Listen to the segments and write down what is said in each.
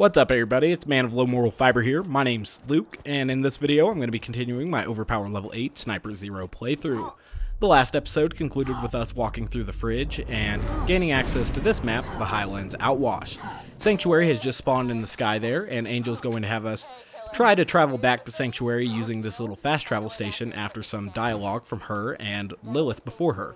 What's up everybody, it's Man of Low Moral Fiber here. My name's Luke, and in this video I'm going to be continuing my Overpower Level 8 Sniper Zer0 playthrough. The last episode concluded with us walking through the fridge and gaining access to this map, the Highlands Outwash. Sanctuary has just spawned in the sky there, and Angel's going to have us try to travel back to Sanctuary using this little fast travel station after some dialogue from her and Lilith before her.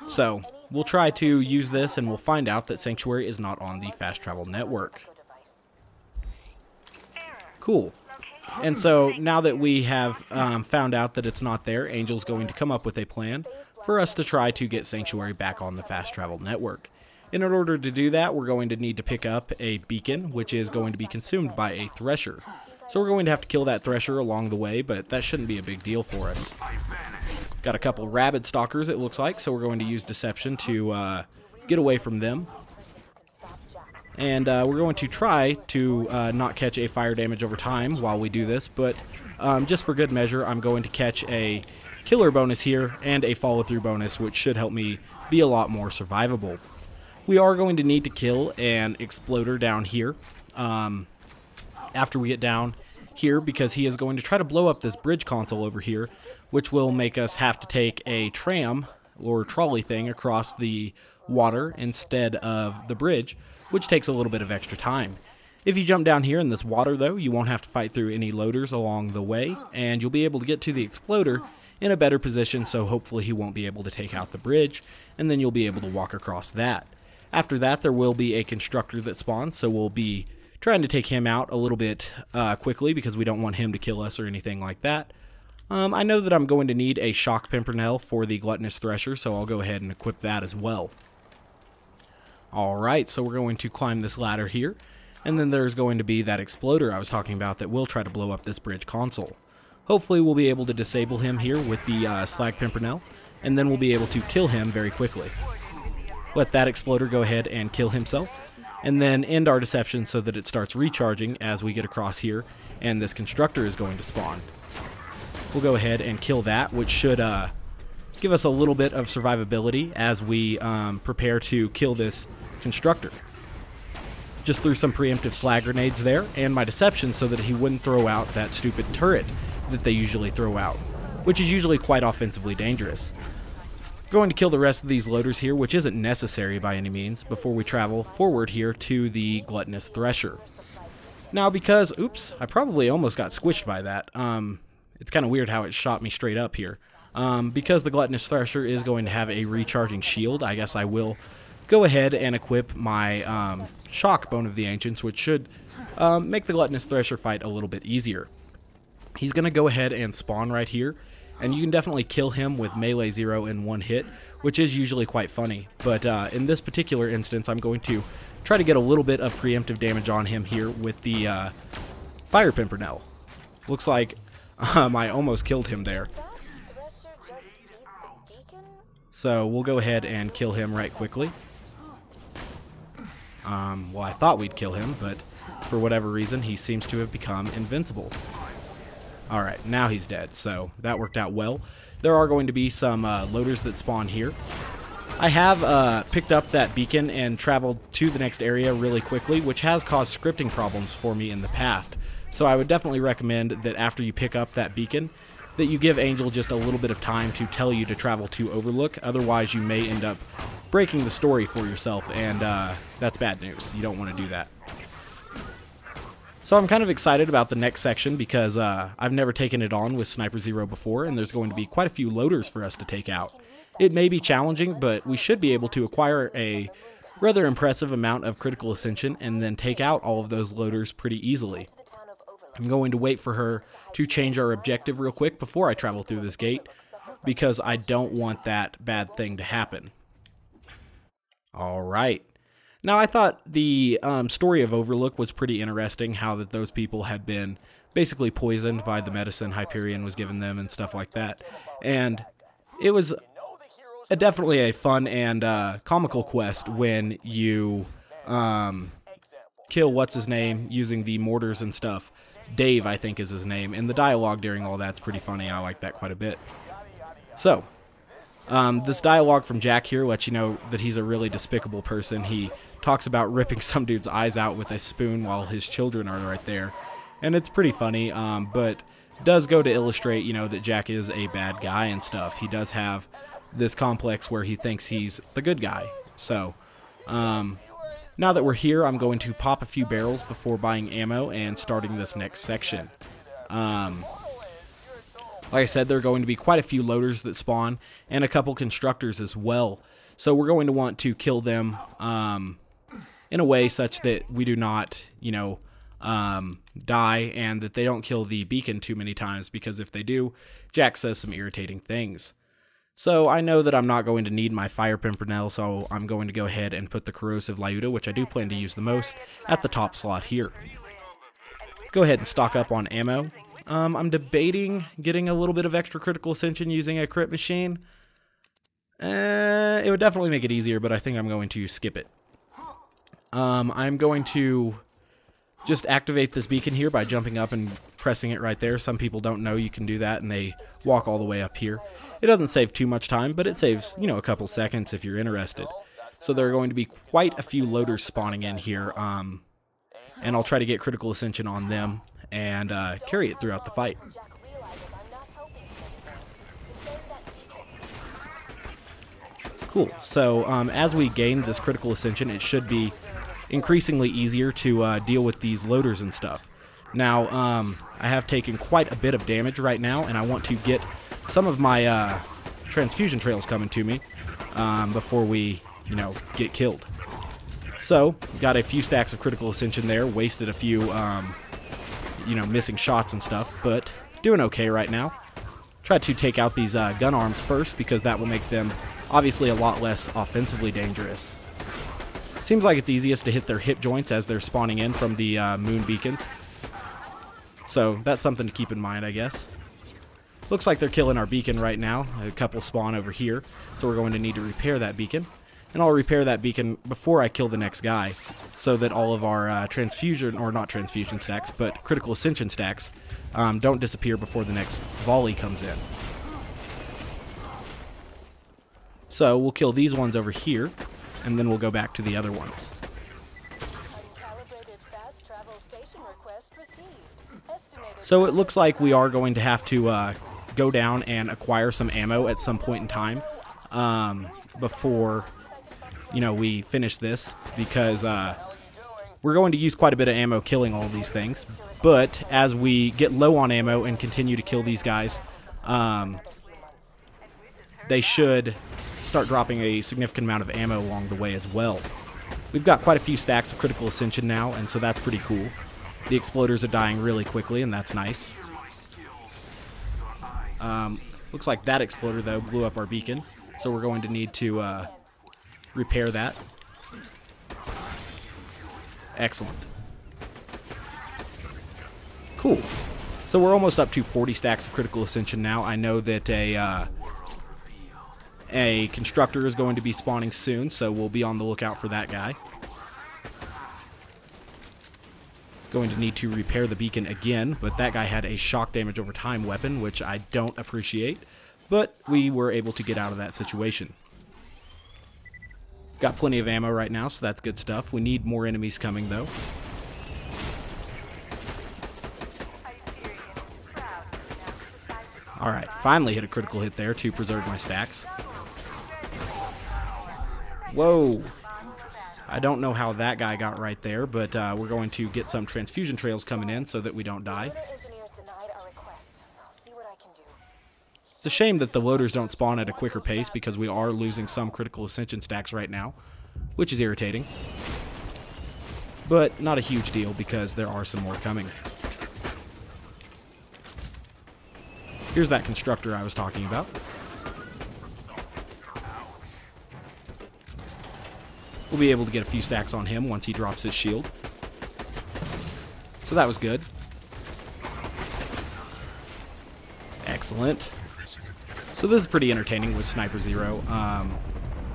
So, we'll try to use this and we'll find out that Sanctuary is not on the fast travel network. Cool. And so now that we have found out that it's not there, Angel's going to come up with a plan for us to try to get Sanctuary back on the fast travel network. In order to do that, we're going to need to pick up a beacon, which is going to be consumed by a thresher. So we're going to have to kill that thresher along the way, but that shouldn't be a big deal for us. Got a couple rabid stalkers, it looks like, so we're going to use deception to get away from them. And we're going to try to not catch a fire damage over time while we do this, but just for good measure, I'm going to catch a killer bonus here and a follow-through bonus, which should help me be a lot more survivable. We are going to need to kill an exploder down here after we get down here, because he is going to try to blow up this bridge console over here, which will make us have to take a tram or trolley thing across the water instead of the bridge, which takes a little bit of extra time. If you jump down here in this water though, you won't have to fight through any loaders along the way, and you'll be able to get to the exploder in a better position, so hopefully he won't be able to take out the bridge, and then you'll be able to walk across that. After that, there will be a constructor that spawns, so we'll be trying to take him out a little bit quickly because we don't want him to kill us or anything like that. I know that I'm going to need a shock pimpernel for the gluttonous thresher, so I'll go ahead and equip that as well. Alright, so we're going to climb this ladder here, and then there's going to be that exploder I was talking about that will try to blow up this bridge console. Hopefully we'll be able to disable him here with the slag pimpernel, and then we'll be able to kill him very quickly. Let that exploder go ahead and kill himself, and then end our deception so that it starts recharging as we get across here, and this constructor is going to spawn. We'll go ahead and kill that, which should give us a little bit of survivability as we prepare to kill this constructor. Just threw some preemptive slag grenades there and my deception so that he wouldn't throw out that stupid turret that they usually throw out, which is usually quite offensively dangerous. Going to kill the rest of these loaders here, which isn't necessary by any means, before we travel forward here to the gluttonous thresher. Now because, oops, I probably almost got squished by that. It's kind of weird how it shot me straight up here. Because the gluttonous thresher is going to have a recharging shield, I guess I will go ahead and equip my shock bone of the ancients, which should make the gluttonous thresher fight a little bit easier. He's going to go ahead and spawn right here, and you can definitely kill him with melee 0 in one hit, which is usually quite funny. But in this particular instance, I'm going to try to get a little bit of preemptive damage on him here with the fire pimpernel. Looks like I almost killed him there. So we'll go ahead and kill him right quickly. Well, I thought we'd kill him, but for whatever reason, he seems to have become invincible. Alright, now he's dead, so that worked out well. There are going to be some loaders that spawn here. I have picked up that beacon and traveled to the next area really quickly, which has caused scripting problems for me in the past. So I would definitely recommend that after you pick up that beacon, that you give Angel just a little bit of time to tell you to travel to Overlook, otherwise you may end up breaking the story for yourself, and that's bad news. You don't want to do that. So I'm kind of excited about the next section because I've never taken it on with Sniper Zer0 before, and there's going to be quite a few loaders for us to take out. It may be challenging, but we should be able to acquire a rather impressive amount of critical ascension and then take out all of those loaders pretty easily. I'm going to wait for her to change our objective real quick before I travel through this gate, because I don't want that bad thing to happen. Alright. Now I thought the story of Overlook was pretty interesting, how that those people had been basically poisoned by the medicine Hyperion was giving them and stuff like that. And it was definitely a fun and comical quest when you kill what's-his-name using the mortars and stuff. Dave, I think, is his name, and the dialogue during all that's pretty funny. I like that quite a bit. So, this dialogue from Jack here lets you know that he's a really despicable person. He talks about ripping some dude's eyes out with a spoon while his children are right there. And it's pretty funny, but does go to illustrate, you know, that Jack is a bad guy and stuff. He does have this complex where he thinks he's the good guy. So, now that we're here, I'm going to pop a few barrels before buying ammo and starting this next section. Like I said, there are going to be quite a few loaders that spawn, and a couple constructors as well. So we're going to want to kill them in a way such that we do not, you know, die, and that they don't kill the beacon too many times, because if they do, Jack says some irritating things. So I know that I'm not going to need my Fire Pimpernel, so I'm going to go ahead and put the Corrosive Lyuda, which I do plan to use the most, at the top slot here. Go ahead and stock up on ammo. I'm debating getting a little bit of extra critical ascension using a crit machine. It would definitely make it easier, but I think I'm going to skip it. I'm going to just activate this beacon here by jumping up and pressing it right there. Some people don't know you can do that, and they walk all the way up here. It doesn't save too much time, but it saves, you know, a couple seconds if you're interested. So there are going to be quite a few loaders spawning in here, and I'll try to get critical ascension on them and carry it throughout the fight. Cool. So as we gain this critical ascension, it should be increasingly easier to deal with these loaders and stuff. Now, I have taken quite a bit of damage right now, and I want to get some of my transfusion trails coming to me before we, you know, get killed. So, got a few stacks of critical ascension there, wasted a few, you know, missing shots and stuff, but doing okay right now. Try to take out these gun arms first, because that will make them obviously a lot less offensively dangerous. Seems like it's easiest to hit their hip joints as they're spawning in from the moon beacons. So that's something to keep in mind, I guess. Looks like they're killing our beacon right now. A couple spawn over here, so we're going to need to repair that beacon. And I'll repair that beacon before I kill the next guy, so that all of our transfusion, or not transfusion stacks, but critical ascension stacks, don't disappear before the next volley comes in. So we'll kill these ones over here, and then we'll go back to the other ones. So it looks like we are going to have to go down and acquire some ammo at some point in time before, you know, we finish this, because we're going to use quite a bit of ammo killing all these things. But as we get low on ammo and continue to kill these guys, they should start dropping a significant amount of ammo along the way as well. We've got quite a few stacks of critical ascension now, and so that's pretty cool. The exploders are dying really quickly, and that's nice. Looks like that exploder, though, blew up our beacon, so we're going to need to repair that. Excellent. Cool. So we're almost up to 40 stacks of critical ascension now. I know that a constructor is going to be spawning soon, so we'll be on the lookout for that guy. Going to need to repair the beacon again, but that guy had a shock damage over time weapon, which I don't appreciate, but we were able to get out of that situation. Got plenty of ammo right now, so that's good stuff. We need more enemies coming, though. Alright, finally hit a critical hit there to preserve my stacks. Whoa! I don't know how that guy got right there, but we're going to get some transfusion trails coming in so that we don't die. It's a shame that the loaders don't spawn at a quicker pace, because we are losing some critical ascension stacks right now, which is irritating. But not a huge deal, because there are some more coming. Here's that constructor I was talking about. We'll be able to get a few stacks on him once he drops his shield. So that was good. Excellent. So this is pretty entertaining with Sniper Zer0.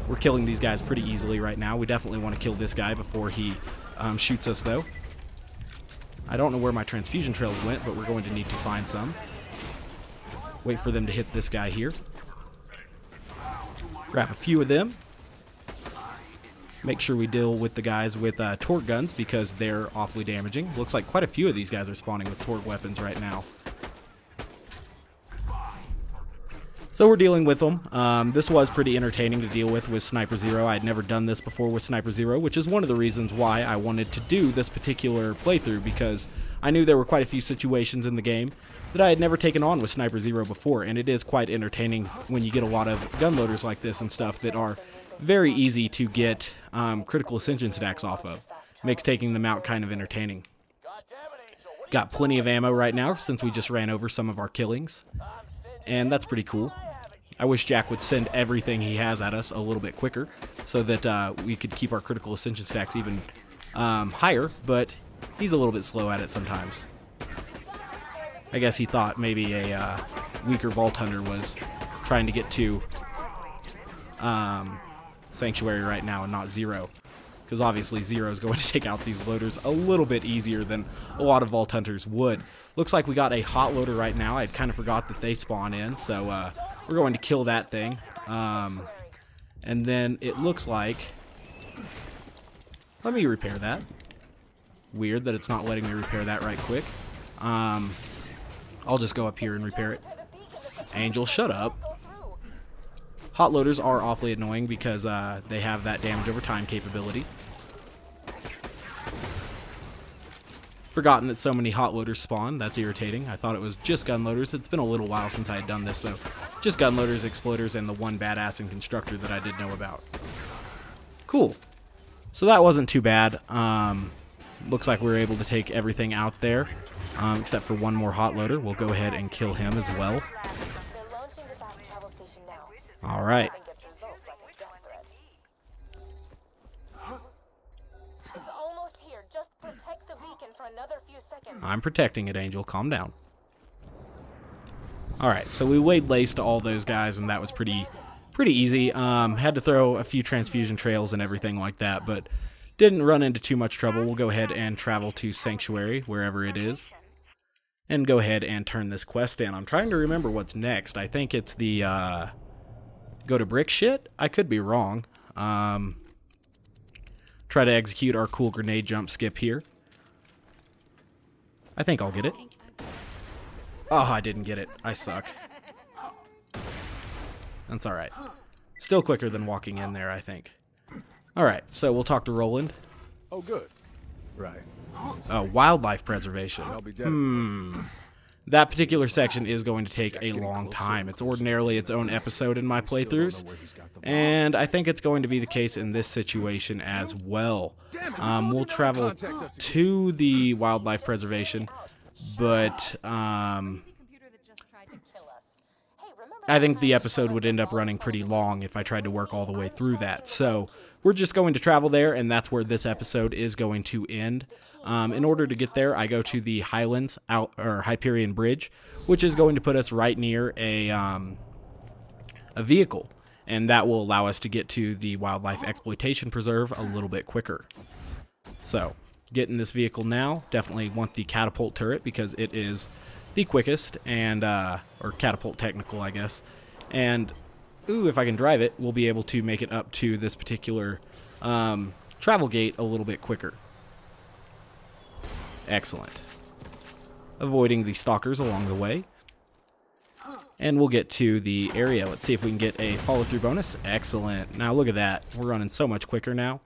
We're killing these guys pretty easily right now. We definitely want to kill this guy before he shoots us, though. I don't know where my transfusion trails went, but we're going to need to find some. Wait for them to hit this guy here. Grab a few of them. Make sure we deal with the guys with torque guns because they're awfully damaging. Looks like quite a few of these guys are spawning with torque weapons right now. So we're dealing with them. This was pretty entertaining to deal with Sniper Zer0. I had never done this before with Sniper Zer0, which is one of the reasons why I wanted to do this particular playthrough, because I knew there were quite a few situations in the game that I had never taken on with Sniper Zer0 before, and it is quite entertaining when you get a lot of gun loaders like this and stuff that are very easy to get critical ascension stacks off of. Makes taking them out kind of entertaining. Got plenty of ammo right now since we just ran over some of our killings, and that's pretty cool. I wish Jack would send everything he has at us a little bit quicker so that we could keep our critical ascension stacks even higher, but he's a little bit slow at it sometimes. I guess he thought maybe a weaker Vault Hunter was trying to get to Sanctuary right now and not Zer0, because obviously Zer0 is going to take out these loaders a little bit easier than a lot of Vault Hunters would. Looks like we got a hot loader right now. I kind of forgot that they spawn in, so we're going to kill that thing. And then it looks like... Let me repair that. Weird that it's not letting me repair that right quick. I'll just go up here and repair it. Angel, shut up. Hot loaders are awfully annoying because they have that damage over time capability. Forgotten that so many hot loaders spawn. That's irritating. I thought it was just gun loaders. It's been a little while since I had done this though. Just gun loaders, exploiters, and the one badass in constructor that I did know about. Cool. So that wasn't too bad. Looks like we were able to take everything out there, except for one more hot loader. We'll go ahead and kill him as well. All right. It's almost here. Just protect the beacon for another few seconds. I'm protecting it, Angel. Calm down. All right, so we waylaid all those guys, and that was pretty easy. Had to throw a few transfusion trails and everything like that, but didn't run into too much trouble. We'll go ahead and travel to Sanctuary, wherever it is, and go ahead and turn this quest in. I'm trying to remember what's next. I think it's the go to brick shit? I could be wrong. Try to execute our cool grenade jump skip here. I think I'll get it. Oh, I didn't get it. I suck. That's alright. Still quicker than walking in there, I think. Alright, so we'll talk to Roland. Oh, good. Right. Oh, wildlife preservation. That particular section is going to take a long time. It's ordinarily its own episode in my playthroughs, and I think it's going to be the case in this situation as well. We'll travel to the wildlife preservation, but I think the episode would end up running pretty long if I tried to work all the way through that. So we're just going to travel there, and that's where this episode is going to end. In order to get there, I go to the Highlands Hyperion Bridge, which is going to put us right near a vehicle, and that will allow us to get to the Wildlife Exploitation Preserve a little bit quicker. So, getting this vehicle now. Definitely want the catapult turret because it is the quickest, and or catapult technical, I guess. And ooh, if I can drive it, we'll be able to make it up to this particular travel gate a little bit quicker. Excellent. Avoiding the stalkers along the way. And we'll get to the area. Let's see if we can get a follow-through bonus. Excellent. Now look at that. We're running so much quicker now.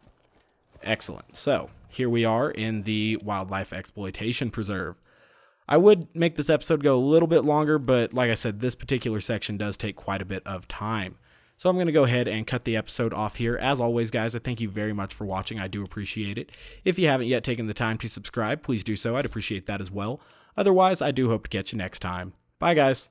Excellent. So, here we are in the Wildlife Exploitation Preserve. I would make this episode go a little bit longer, but like I said, this particular section does take quite a bit of time. So I'm going to go ahead and cut the episode off here. As always, guys, I thank you very much for watching. I do appreciate it. If you haven't yet taken the time to subscribe, please do so. I'd appreciate that as well. Otherwise, I do hope to catch you next time. Bye, guys.